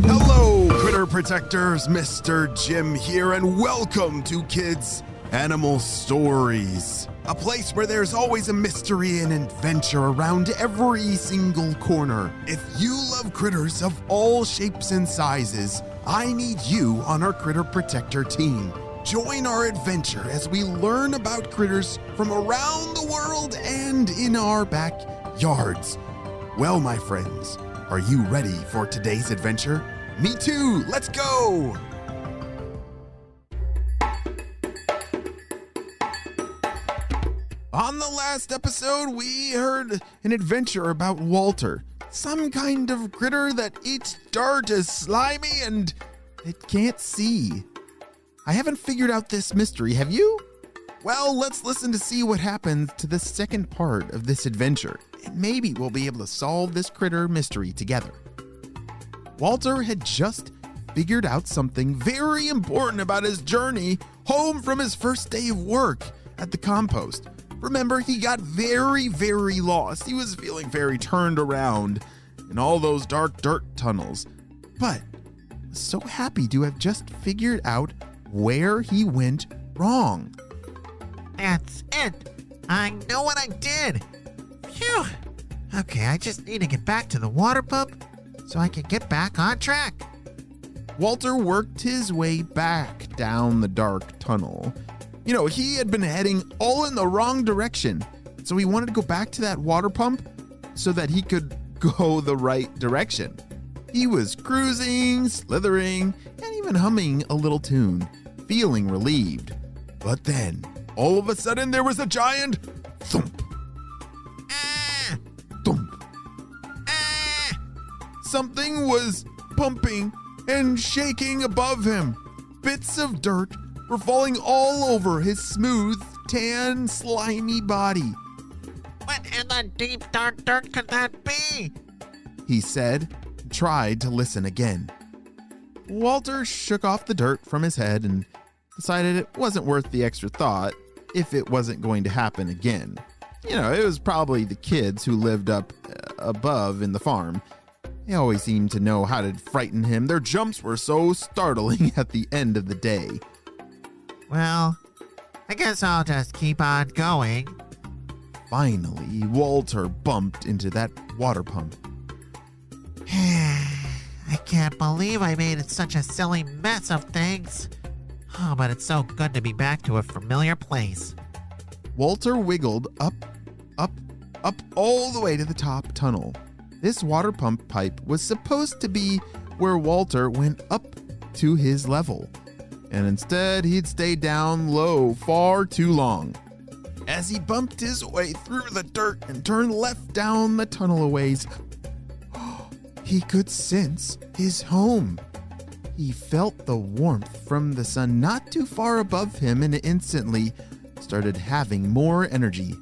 Hello, critter protectors. Mr. Jim here, and welcome to Kids Animal Stories, a place where there's always a mystery and adventure around every single corner. If you love critters of all shapes and sizes, I need you on our Critter Protector team. Join our adventure as we learn about critters from around the world and in our backyards. Well, my friends, are you ready for today's adventure? Me too! Let's go! On the last episode, we heard an adventure about Walter, some kind of critter that eats dirt, is slimy, and it can't see. I haven't figured out this mystery, have you? Well, let's listen to see what happens to the second part of this adventure, and maybe we'll be able to solve this critter mystery together. Walter had just figured out something very important about his journey home from his first day of work at the compost. Remember, he got very, very lost. He was feeling very turned around in all those dark dirt tunnels, but was so happy to have just figured out where he went wrong. That's it. I know what I did. Phew. Okay, I just need to get back to the water pump so I can get back on track. Walter worked his way back down the dark tunnel. You know, he had been heading all in the wrong direction, so he wanted to go back to that water pump so that he could go the right direction. He was cruising, slithering, and even humming a little tune, feeling relieved. But then, all of a sudden, there was a giant thump. Ah! Thump. Ah! Something was pumping and shaking above him. Bits of dirt were falling all over his smooth, tan, slimy body. What in the deep dark dirt could that be? He said, and tried to listen again. Walter shook off the dirt from his head and decided it wasn't worth the extra thought if it wasn't going to happen again. You know, it was probably the kids who lived up above in the farm. They always seemed to know how to frighten him. Their jumps were so startling at the end of the day. Well, I guess I'll just keep on going. Finally, Walter bumped into that water pump. I can't believe I made it such a silly mess of things. Oh, but it's so good to be back to a familiar place. Walter wiggled up, all the way to the top tunnel. This water pump pipe was supposed to be where Walter went up to his level, and instead he'd stayed down low far too long. As he bumped his way through the dirt and turned left down the tunnel a ways, he could sense his home. He felt the warmth from the sun not too far above him and instantly started having more energy.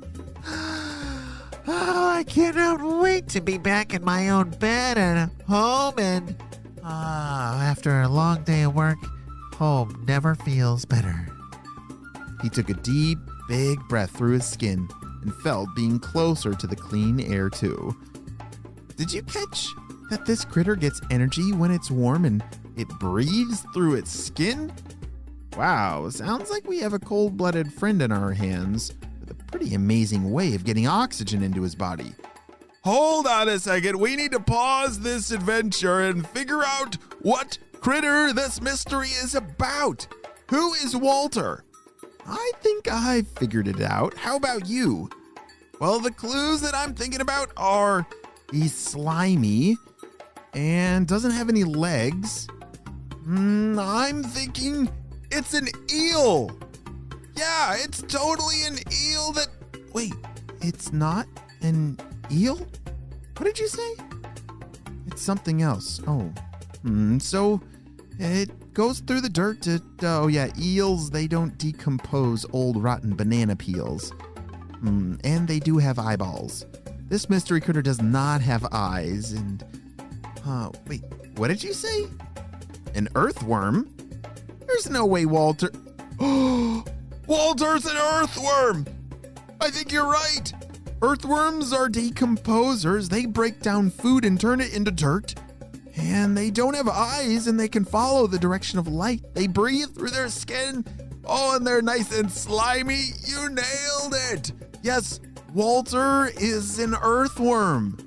Oh, I cannot wait to be back in my own bed and home and... after a long day of work, home never feels better. He took a deep, big breath through his skin and felt being closer to the clean air too. Did you catch that this critter gets energy when it's warm and it breathes through its skin? Wow, sounds like we have a cold-blooded friend in our hands with a pretty amazing way of getting oxygen into his body. Hold on a second, we need to pause this adventure and figure out what critter this mystery is about. Who is Walter? I think I figured it out. How about you? Well, the clues that I'm thinking about are he's slimy and doesn't have any legs. I'm thinking it's an eel. Yeah, it's totally an eel that... Wait, it's not an eel? What did you say? It's something else. Oh, so it goes through the dirt to... Oh yeah, eels, they don't decompose old rotten banana peels. And they do have eyeballs. This mystery critter does not have eyes and... wait, what did you say? An earthworm? There's no way Walter... Walter's an earthworm! I think you're right. Earthworms are decomposers. They break down food and turn it into dirt. And they don't have eyes and they can follow the direction of light. They breathe through their skin. Oh, and they're nice and slimy. You nailed it. Yes, Walter is an earthworm.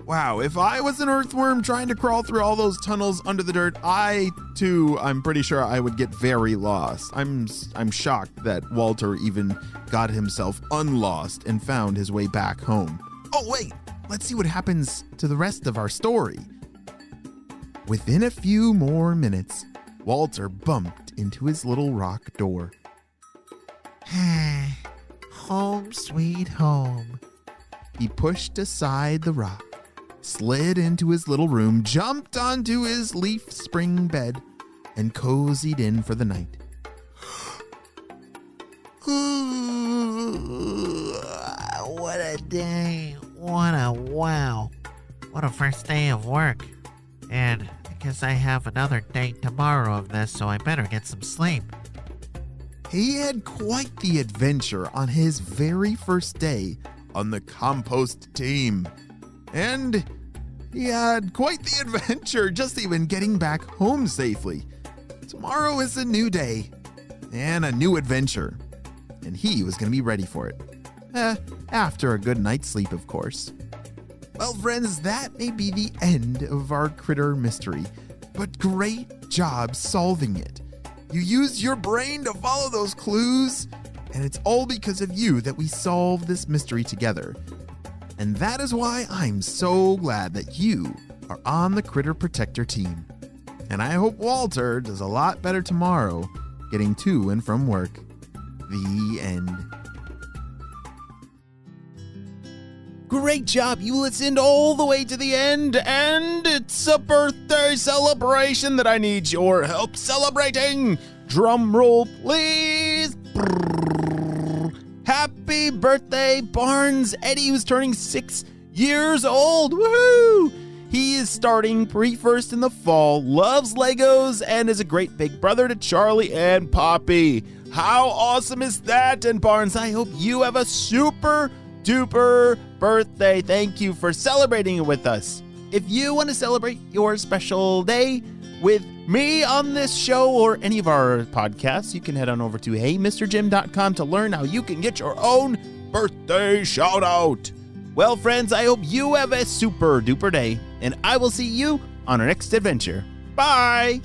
Wow, if I was an earthworm trying to crawl through all those tunnels under the dirt, I'm pretty sure I would get very lost. I'm shocked that Walter even got himself unlost and found his way back home. Oh, wait, let's see what happens to the rest of our story. Within a few more minutes, Walter bumped into his little rock door. Home sweet home. He pushed aside the rock, slid into his little room, jumped onto his leaf spring bed, and cozied in for the night. Ooh, what a day. What a first day of work. And I guess I have another day tomorrow of this, so I better get some sleep. He had quite the adventure on his very first day on the compost team. And he had quite the adventure just even getting back home safely. Tomorrow is a new day and a new adventure. And he was going to be ready for it. After a good night's sleep, of course. Well, friends, that may be the end of our critter mystery, but great job solving it. You used your brain to follow those clues, and it's all because of you that we solved this mystery together. And that is why I'm so glad that you are on the Critter Protector team. And I hope Walter does a lot better tomorrow getting to and from work. The end. Great job. You listened all the way to the end, and it's a birthday celebration that I need your help celebrating. Drum roll, please. Happy birthday, Barnes Eddie, who's turning 6 years old. Woohoo! He is starting pre-first in the fall, loves Legos, and is a great big brother to Charlie and Poppy. How awesome is that? And Barnes, I hope you have a super duper birthday. Thank you for celebrating it with us. If you want to celebrate your special day with me on this show or any of our podcasts, you can head on over to heymrjim.com to learn how you can get your own birthday shout out. Well, friends, I hope you have a super duper day, and I will see you on our next adventure. Bye!